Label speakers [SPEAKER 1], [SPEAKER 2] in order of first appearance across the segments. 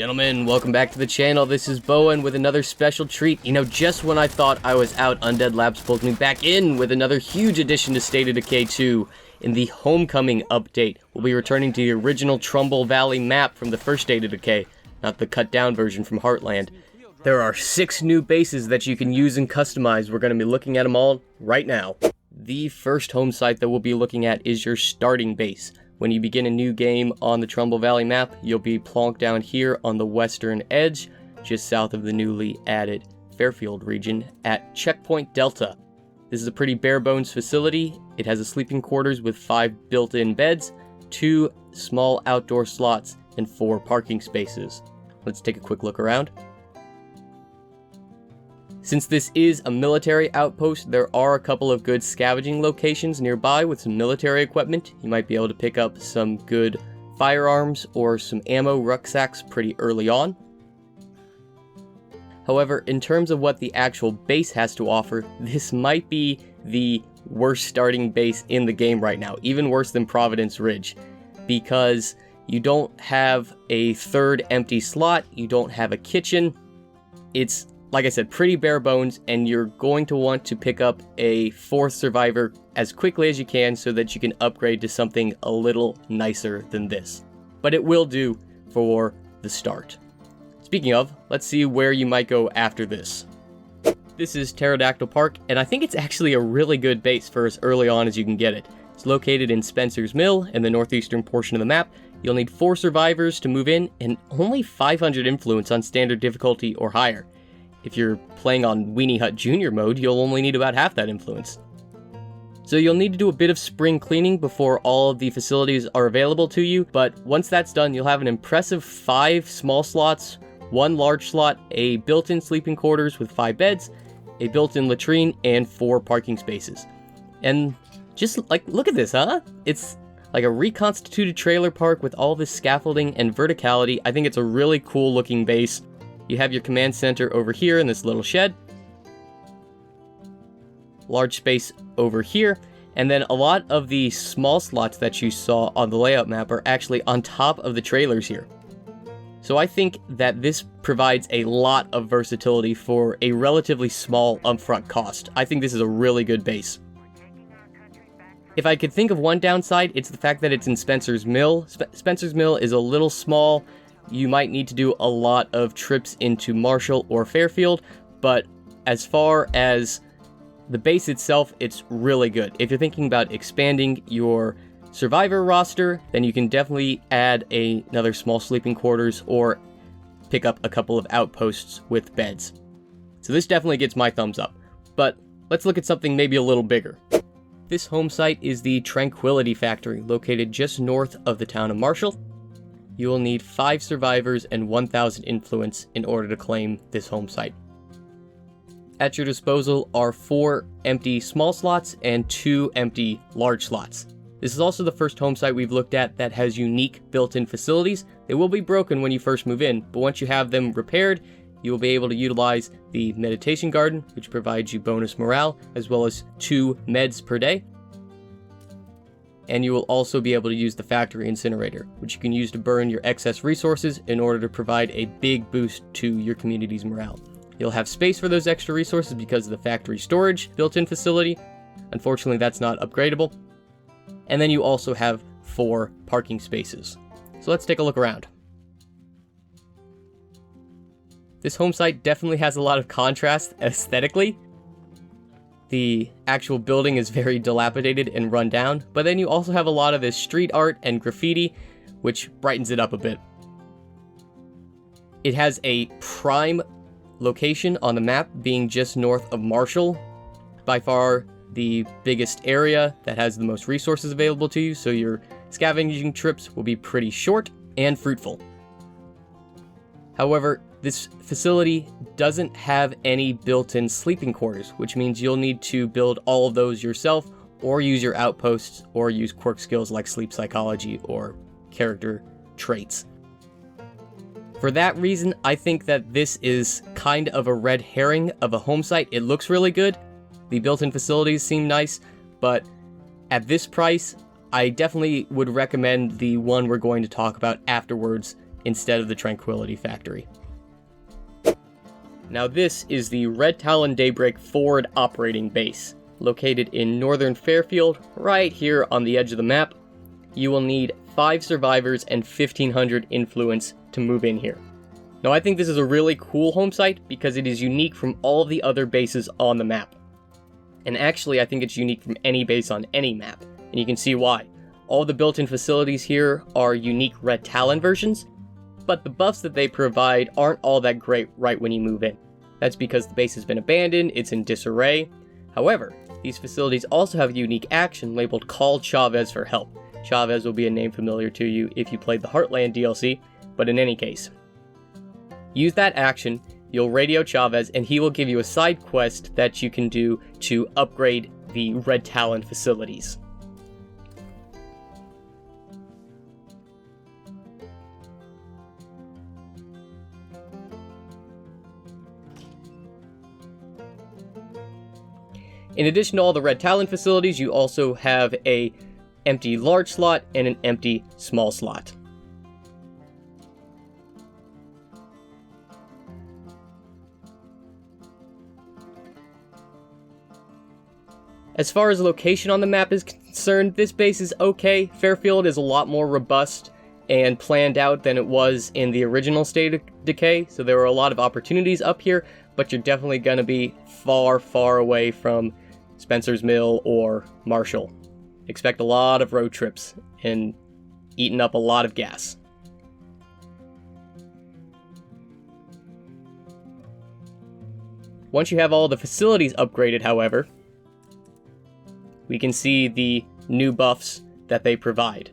[SPEAKER 1] Gentlemen, welcome back to the channel. This is Bowen with another special treat. You know, just when I thought I was out, Undead Labs pulled me back in with another huge addition to State of Decay 2. In the Homecoming update, we'll be returning to the original Trumbull Valley map from the first State of Decay, not the cut-down version from Heartland. There are 6 new bases that you can use and customize. We're going to be looking at them all right now. The first home site that we'll be looking at is your starting base. When you begin a new game on the Trumbull Valley map, you'll be plonked down here on the western edge, just south of the newly added Fairfield region, at Checkpoint Delta. This is a pretty bare-bones facility. It has a sleeping quarters with 5 built-in beds, 2 small outdoor slots, and 4 parking spaces. Let's take a quick look around. Since this is a military outpost, there are a couple of good scavenging locations nearby with some military equipment. You might be able to pick up some good firearms or some ammo rucksacks pretty early on. However, in terms of what the actual base has to offer, this might be the worst starting base in the game right now, even worse than Providence Ridge, because you don't have a third empty slot, you don't have a kitchen. It's, like I said, pretty bare bones, and you're going to want to pick up a 4th survivor as quickly as you can so that you can upgrade to something a little nicer than this. But it will do for the start. Speaking of, let's see where you might go after this. This is Pterodactyl Ptark, and I think it's actually a really good base for as early on as you can get it. It's located in Spencer's Mill in the northeastern portion of the map. You'll need 4 survivors to move in, and only 500 influence on standard difficulty or higher. If you're playing on Weenie Hut Junior mode, you'll only need about half that influence. So you'll need to do a bit of spring cleaning before all of the facilities are available to you, but once that's done, you'll have an impressive 5 small slots, 1 large slot, a built-in sleeping quarters with 5 beds, a built-in latrine, and 4 parking spaces. And just, like, look at this, huh? It's like a reconstituted trailer park with all this scaffolding and verticality. I think it's a really cool looking base. You have your command center over here in this little shed. Large space over here. And then a lot of the small slots that you saw on the layout map are actually on top of the trailers here. So I think that this provides a lot of versatility for a relatively small upfront cost. I think this is a really good base. If I could think of one downside, it's the fact that it's in Spencer's Mill. Spencer's Mill is a little small. You might need to do a lot of trips into Marshall or Fairfield, but as far as the base itself, it's really good. If you're thinking about expanding your survivor roster, then you can definitely add another small sleeping quarters or pick up a couple of outposts with beds. So this definitely gets my thumbs up. But let's look at something maybe a little bigger. This home site is the Tranquility Factory, located just north of the town of Marshall. You will need 5 survivors and 1,000 influence in order to claim this home site. At your disposal are 4 empty small slots and 2 empty large slots. This is also the first home site we've looked at that has unique built-in facilities. They will be broken when you first move in, but once you have them repaired, you will be able to utilize the meditation garden, which provides you bonus morale, as well as 2 meds per day. And you will also be able to use the factory incinerator, which you can use to burn your excess resources in order to provide a big boost to your community's morale. You'll have space for those extra resources because of the factory storage built-in facility. Unfortunately, that's not upgradable. And then you also have 4 parking spaces. So let's take a look around. This home site definitely has a lot of contrast aesthetically. The actual building is very dilapidated and run down, but then you also have a lot of this street art and graffiti, which brightens it up a bit. It has a prime location on the map, being just north of Marshall. By far the biggest area that has the most resources available to you, so your scavenging trips will be pretty short and fruitful. However, this facility doesn't have any built-in sleeping quarters, which means you'll need to build all of those yourself, or use your outposts, or use quirk skills like sleep psychology or character traits. For that reason, I think that this is kind of a red herring of a home site. It looks really good, the built-in facilities seem nice, but at this price, I definitely would recommend the one we're going to talk about afterwards, instead of the Tranquility Factory. Now this is the Red Talon Daybreak forward operating base, located in northern Fairfield, right here on the edge of the map. You will need 5 survivors and 1500 influence to move in here. Now I think this is a really cool home site because it is unique from all of the other bases on the map. And actually I think it's unique from any base on any map, and you can see why. All the built-in facilities here are unique Red Talon versions, but the buffs that they provide aren't all that great right when you move in. That's because the base has been abandoned, it's in disarray. However, these facilities also have a unique action labeled Call Chavez for help. Chavez will be a name familiar to you if you played the Heartland DLC, but in any case. Use that action, you'll radio Chavez, and he will give you a side quest that you can do to upgrade the Red Talon facilities. In addition to all the Red Talon facilities, you also have a empty large slot and an empty small slot. As far as location on the map is concerned, this base is okay. Fairfield is a lot more robust and planned out than it was in the original State of Decay, so there are a lot of opportunities up here, but you're definitely going to be far, far away from Spencer's Mill or Marshall. Expect a lot of road trips and eating up a lot of gas. Once you have all the facilities upgraded, however, we can see the new buffs that they provide.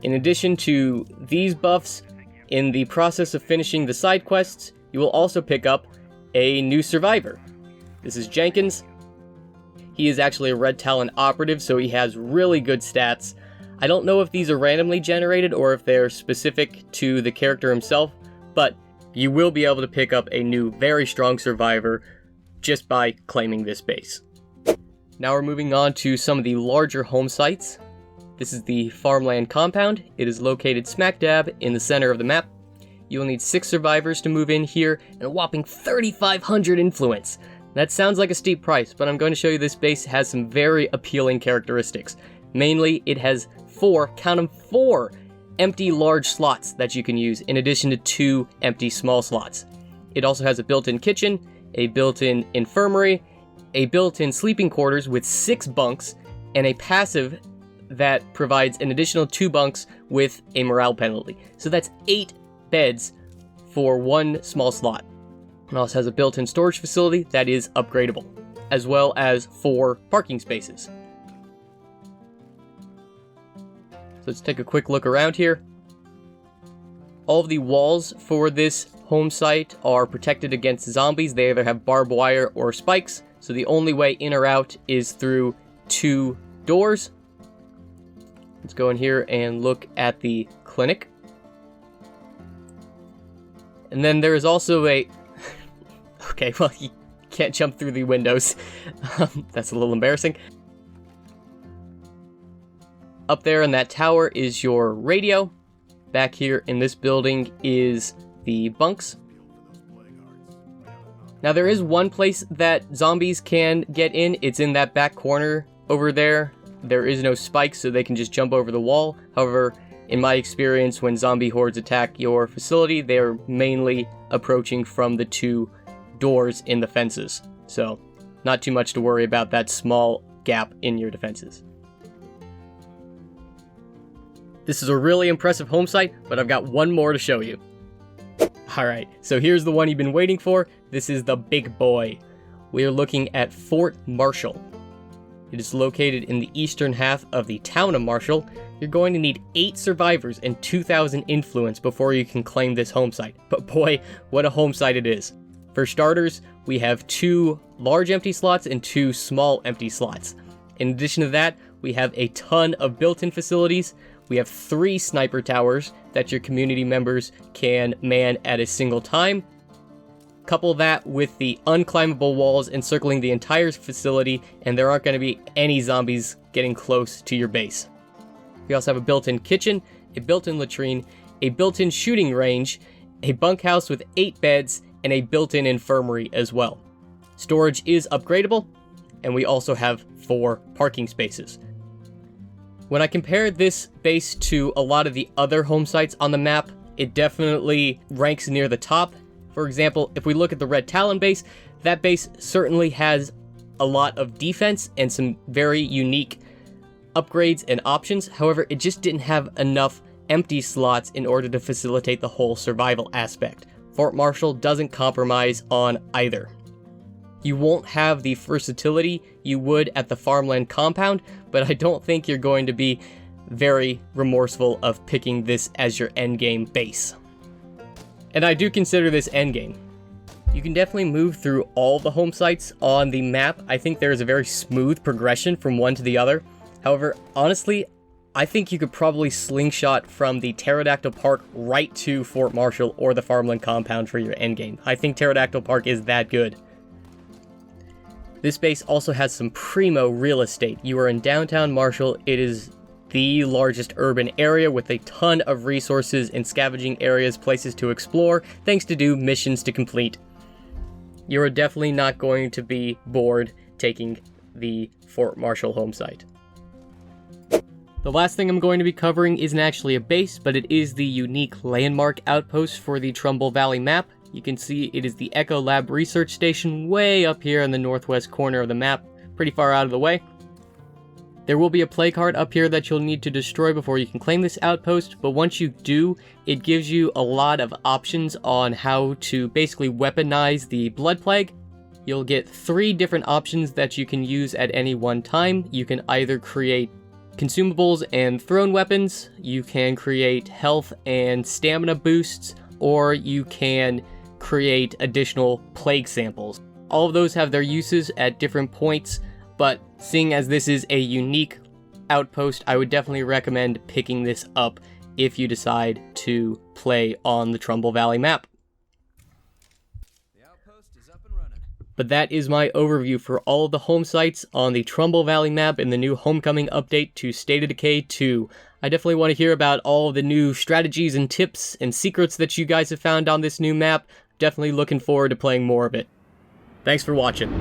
[SPEAKER 1] In addition to these buffs, in the process of finishing the side quests, you will also pick up a new survivor. This is Jenkins. He is actually a Red Talon operative, so he has really good stats. I don't know if these are randomly generated or if they're specific to the character himself, but you will be able to pick up a new, very strong survivor just by claiming this base. Now we're moving on to some of the larger home sites. This is the Farmland Compound. It is located smack dab in the center of the map. You will need 6 survivors to move in here and a whopping 3,500 influence. That sounds like a steep price, but I'm going to show you this base has some very appealing characteristics. Mainly, it has 4, count them 4, empty large slots that you can use, in addition to 2 empty small slots. It also has a built-in kitchen, a built-in infirmary, a built-in sleeping quarters with 6 bunks, and a passive that provides an additional 2 bunks with a morale penalty. So that's 8 beds for 1 small slot. It also has a built-in storage facility that is upgradable, as well as 4 parking spaces. So let's take a quick look around here. All of the walls for this home site are protected against zombies. They either have barbed wire or spikes, so the only way in or out is through 2 doors. Let's go in here and look at the clinic. And then there is also a... Okay, well, you can't jump through the windows. That's a little embarrassing. Up there in that tower is your radio. Back here in this building is the bunks. Now there is one place that zombies can get in. It's in that back corner over there. There is no spikes, so they can just jump over the wall. However, in my experience, when zombie hordes attack your facility, they are mainly approaching from the 2 doors in the fences. So, not too much to worry about that small gap in your defenses. This is a really impressive home site, but I've got one more to show you. Alright, so here's the one you've been waiting for. This is the big boy. We are looking at Fort Marshall. It is located in the eastern half of the town of Marshall. You're going to need 8 survivors and 2,000 influence before you can claim this home site. But boy, what a home site it is. For starters, we have 2 large empty slots and 2 small empty slots. In addition to that, we have a ton of built-in facilities. We have 3 sniper towers that your community members can man at a single time. Couple that with the unclimbable walls encircling the entire facility, and there aren't going to be any zombies getting close to your base. We also have a built-in kitchen, a built-in latrine, a built-in shooting range, a bunkhouse with 8 beds, and a built-in infirmary as well. Storage is upgradable, and we also have 4 parking spaces. When I compare this base to a lot of the other home sites on the map, it definitely ranks near the top. For example, if we look at the Red Talon base, that base certainly has a lot of defense and some very unique upgrades and options. However, it just didn't have enough empty slots in order to facilitate the whole survival aspect. Fort Marshall doesn't compromise on either. You won't have the versatility you would at the Farmland Compound, but I don't think you're going to be very remorseful of picking this as your endgame base. And I do consider this endgame. You can definitely move through all the home sites on the map. I think there is a very smooth progression from one to the other. However, honestly, I think you could probably slingshot from the Pterodactyl Ptark right to Fort Marshall or the Farmland Compound for your endgame. I think Pterodactyl Ptark is that good. This base also has some primo real estate. You are in downtown Marshall. It is the largest urban area with a ton of resources and scavenging areas, places to explore, things to do, missions to complete. You are definitely not going to be bored taking the Fort Marshall home site. The last thing I'm going to be covering isn't actually a base, but it is the unique landmark outpost for the Trumbull Valley map. You can see it is the Echo Lab research station way up here in the northwest corner of the map, pretty far out of the way. There will be a play card up here that you'll need to destroy before you can claim this outpost, but once you do, it gives you a lot of options on how to basically weaponize the Blood Plague. You'll get 3 different options that you can use at any one time. You can either create consumables and thrown weapons, you can create health and stamina boosts, or you can create additional plague samples. All of those have their uses at different points, but seeing as this is a unique outpost, I would definitely recommend picking this up if you decide to play on the Trumbull Valley map.
[SPEAKER 2] The outpost is up and running.
[SPEAKER 1] But that is my overview for all of the home sites on the Trumbull Valley map in the new Homecoming update to State of Decay 2. I definitely want to hear about all the new strategies and tips and secrets that you guys have found on this new map. Definitely looking forward to playing more of it. Thanks for watching.